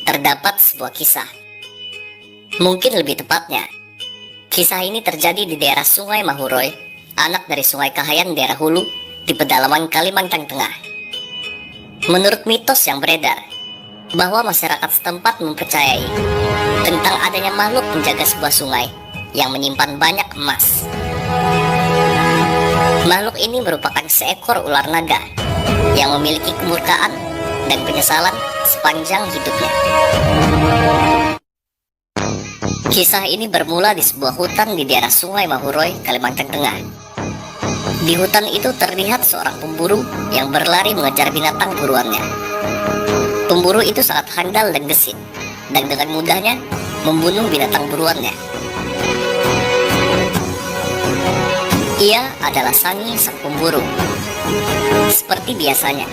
terdapat sebuah kisah. Mungkin lebih tepatnya, kisah ini terjadi di daerah Sungai Mahuroy, anak dari Sungai Kahayan daerah Hulu, di pedalaman Kalimantan Tengah. Menurut mitos yang beredar, bahwa masyarakat setempat mempercayai tentang adanya makhluk penjaga sebuah sungai yang menyimpan banyak emas. Makhluk ini merupakan seekor ular naga yang memiliki kemurkaan dan penyesalan sepanjang hidupnya. Kisah ini bermula di sebuah hutan di daerah Sungai Mahuroy, Kalimantan Tengah. Di hutan itu terlihat seorang pemburu yang berlari mengejar binatang buruannya. Pemburu itu sangat handal dan gesit, dan dengan mudahnya membunuh binatang buruannya. Ia adalah Sangi, sang pemburu. Seperti biasanya,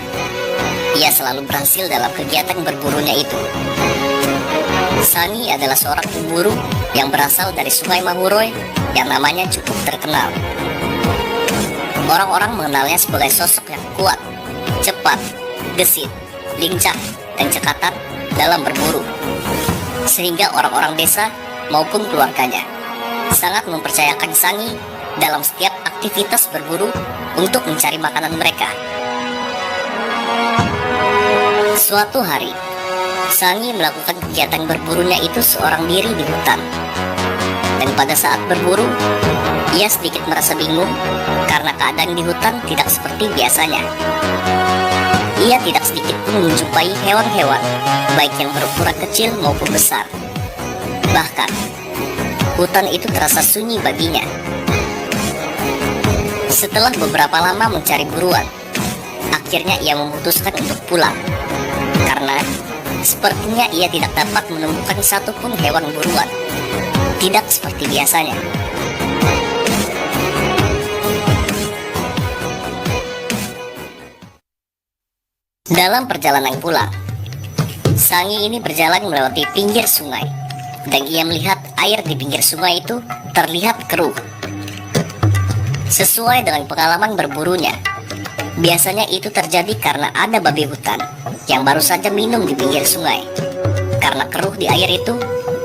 ia selalu berhasil dalam kegiatan berburunya itu. Sangi adalah seorang pemburu yang berasal dari Sungai Mahuroy yang namanya cukup terkenal. Orang-orang mengenalnya sebagai sosok yang kuat, cepat, gesit, lincah, dan cekatan dalam berburu. Sehingga orang-orang desa maupun keluarganya sangat mempercayakan Sangi dalam setiap aktivitas berburu untuk mencari makanan mereka. Suatu hari, Sangi melakukan kegiatan berburunya itu seorang diri di hutan. Dan pada saat berburu, ia sedikit merasa bingung karena keadaan di hutan tidak seperti biasanya. Ia tidak sedikit pun menjumpai hewan-hewan, baik yang berukuran kecil maupun besar. Bahkan, hutan itu terasa sunyi baginya. Setelah beberapa lama mencari buruan, akhirnya ia memutuskan untuk pulang. Karena sepertinya ia tidak dapat menemukan satupun hewan buruan. Tidak seperti biasanya. Dalam perjalanan pulang, Sangi ini berjalan melewati pinggir sungai, dan ia melihat air di pinggir sungai itu terlihat keruh. Sesuai dengan pengalaman berburunya, biasanya itu terjadi karena ada babi hutan yang baru saja minum di pinggir sungai. Karena keruh di air itu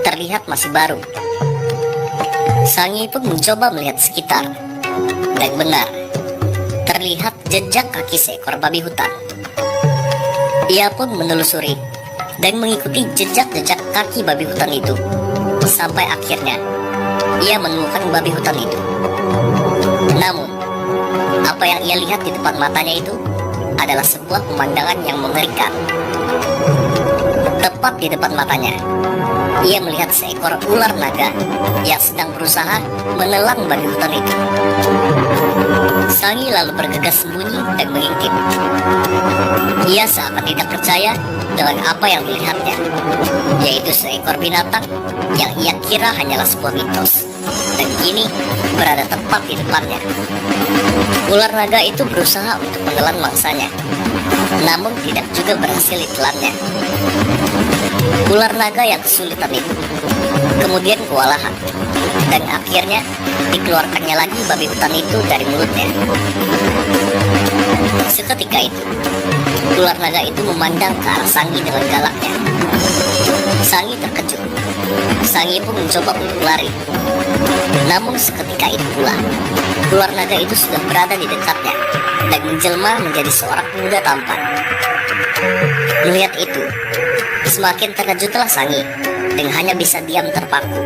terlihat masih baru. Sangi pun mencoba melihat sekitar, dan benar, terlihat jejak kaki seekor babi hutan. Ia pun menelusuri dan mengikuti jejak-jejak kaki babi hutan itu, sampai akhirnya ia menemukan babi hutan itu. Namun, apa yang ia lihat di depan matanya itu adalah sebuah pemandangan yang mengerikan. Tepat di depan matanya, ia melihat seekor ular naga yang sedang berusaha menelan babi hutan itu. Sangi lalu bergegas sembunyi dan mengintip. Ia seakan tidak percaya dengan apa yang dilihatnya, yaitu seekor binatang yang ia kira hanyalah sebuah mitos, dan kini berada tepat di depannya. Ular naga itu berusaha untuk menelan mangsanya, namun tidak juga berhasil ditelannya. Ular naga yang kesulitan itu kemudian kewalahan, dan akhirnya dikeluarkannya lagi babi hutan itu dari mulutnya. Seketika itu, ular naga itu memandang ke arah Sangi dengan galaknya. Sangi terkejut. Sangi pun mencoba untuk lari. Namun seketika itu pula, ular naga itu sudah berada di dekatnya dan menjelma menjadi seorang pemuda tampan. Melihat itu, semakin terkejutlah Sangi dan hanya bisa diam terpaku.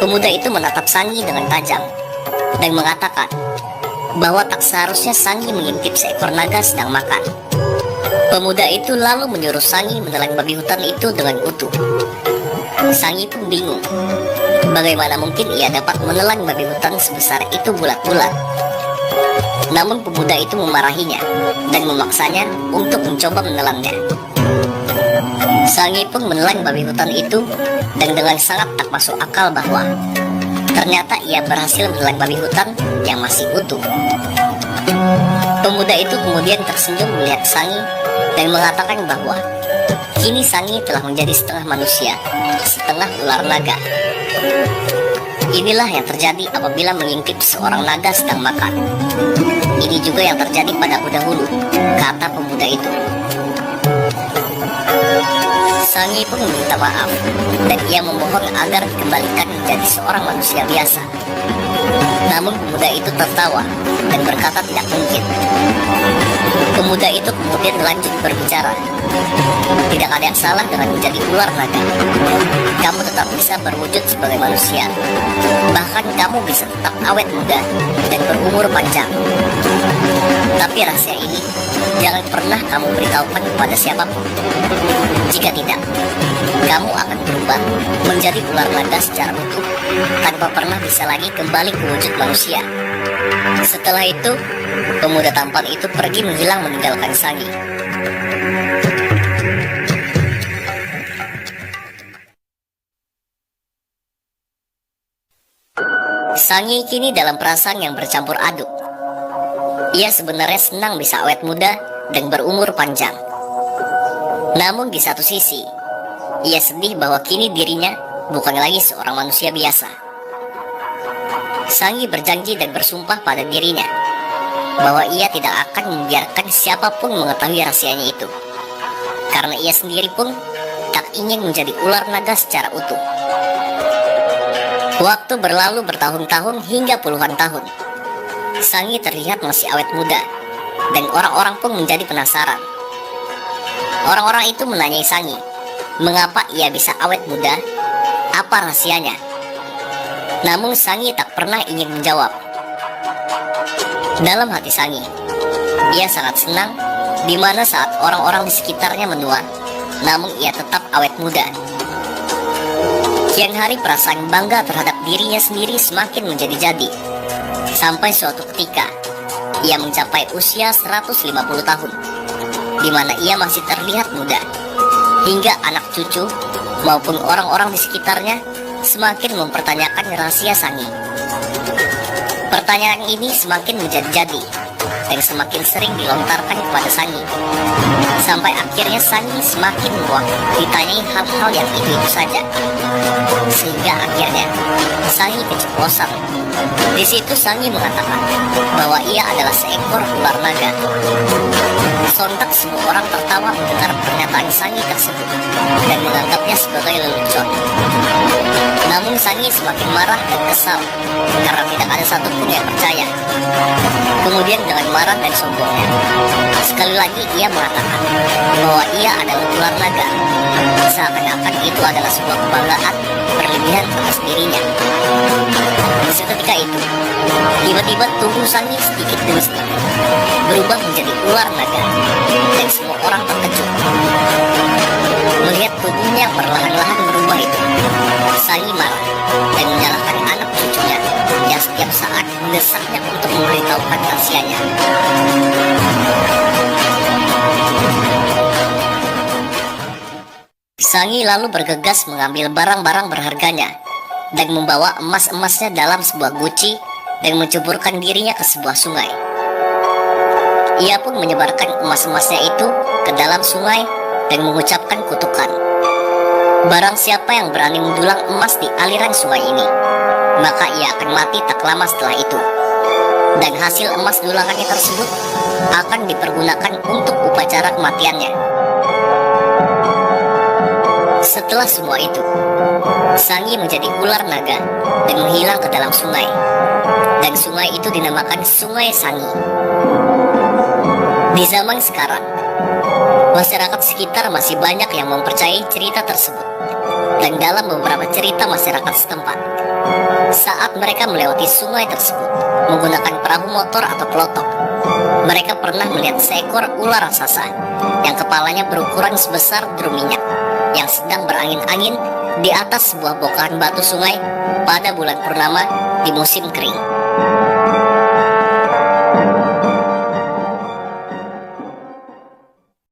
Pemuda itu menatap Sangi dengan tajam dan mengatakan bahwa tak seharusnya Sangi mengintip seekor naga sedang makan. Pemuda itu lalu menyuruh Sangi menelan babi hutan itu dengan utuh. Sangi pun bingung, bagaimana mungkin ia dapat menelan babi hutan sebesar itu bulat-bulat. Namun pemuda itu memarahinya dan memaksanya untuk mencoba menelannya. Sangi pun menelan babi hutan itu, dan dengan sangat tak masuk akal bahwa ternyata ia berhasil menelan babi hutan yang masih utuh. Pemuda itu kemudian tersenyum melihat Sangi dan mengatakan bahwa kini Sangi telah menjadi setengah manusia, setengah ular naga. Inilah yang terjadi apabila mengintip seorang naga sedang makan. Ini juga yang terjadi pada dahulu, kata pemuda itu. Sangi pun meminta maaf dan ia memohon agar dikembalikan menjadi seorang manusia biasa. Namun pemuda itu tertawa dan berkata tidak mungkin. Pemuda itu kemudian lanjut berbicara. Tidak ada yang salah dengan menjadi ular naga. Kamu tetap bisa berwujud sebagai manusia. Bahkan kamu bisa tetap awet muda dan berumur panjang. Tapi rahasia ini jangan pernah kamu beritahukan kepada siapapun. Jika tidak, kamu akan berubah menjadi ular naga secara utuh tanpa pernah bisa lagi kembali ke wujud manusia. Setelah itu, pemuda tampan itu pergi menghilang meninggalkan Sangi. Sangi kini dalam perasaan yang bercampur aduk. Ia sebenarnya senang bisa awet muda dan berumur panjang. Namun di satu sisi, ia sedih bahwa kini dirinya bukan lagi seorang manusia biasa. Sangi berjanji dan bersumpah pada dirinya bahwa ia tidak akan membiarkan siapapun mengetahui rahasianya itu, karena ia sendiri pun tak ingin menjadi ular naga secara utuh. Waktu berlalu bertahun-tahun hingga puluhan tahun. Sangi terlihat masih awet muda, dan orang-orang pun menjadi penasaran. Orang-orang itu menanyai Sangi, mengapa ia bisa awet muda, apa rahasianya. Namun Sangi tak pernah ingin menjawab. Dalam hati Sangi, ia sangat senang di mana saat orang-orang di sekitarnya menua, namun ia tetap awet muda. Kian hari perasaan bangga terhadap dirinya sendiri semakin menjadi-jadi. Sampai suatu ketika, ia mencapai usia 150 tahun, di mana ia masih terlihat muda. Hingga anak cucu maupun orang-orang di sekitarnya semakin mempertanyakan rahasia Sangi. Pertanyaan ini semakin menjadi-jadi dan semakin sering dilontarkan kepada Sangi. Sampai akhirnya Sangi semakin muak ditanyai hal-hal yang itu-itu saja. Sehingga akhirnya Sangi keceplosan. Di situ Sangi mengatakan bahwa ia adalah seekor ular naga. Sontak semua orang tertawa mendengar pernyataan Sangi tersebut dan menganggapnya sebagai lelucon. Namun Sangi semakin marah dan kesal karena tidak ada satupun yang percaya. Kemudian dengan marah dan sombongnya, sekali lagi ia mengatakan bahwa ia adalah ular naga. Seakan-akan itu adalah sebuah kebanggaan berlebihan atas dirinya. Seketika itu, tiba-tiba tubuh Sangi sedikit demi sedikit berubah menjadi ular naga, dan semua orang terkejut. Melihat tubuhnya perlahan-lahan berubah itu, Sangi marah dan menyalahkan anak cucunya yang setiap saat mendesaknya untuk memberitahukan rahasianya. Sangi lalu bergegas mengambil barang-barang berharganya dan membawa emas-emasnya dalam sebuah guci dan menceburkan dirinya ke sebuah sungai. Ia pun menyebarkan emas-emasnya itu ke dalam sungai dan mengucapkan kutukan. Barang siapa yang berani mendulang emas di aliran sungai ini, maka ia akan mati tak lama setelah itu. Dan hasil emas dulangannya tersebut akan dipergunakan untuk upacara kematiannya. Setelah semua itu, Sangi menjadi ular naga dan menghilang ke dalam sungai. Dan sungai itu dinamakan Sungai Sangi. Di zaman sekarang, masyarakat sekitar masih banyak yang mempercayai cerita tersebut. Dan dalam beberapa cerita masyarakat setempat, saat mereka melewati sungai tersebut menggunakan perahu motor atau kelotok, mereka pernah melihat seekor ular raksasa yang kepalanya berukuran sebesar drum minyak yang sedang berangin-angin di atas sebuah bongkahan batu sungai pada bulan purnama di musim kering.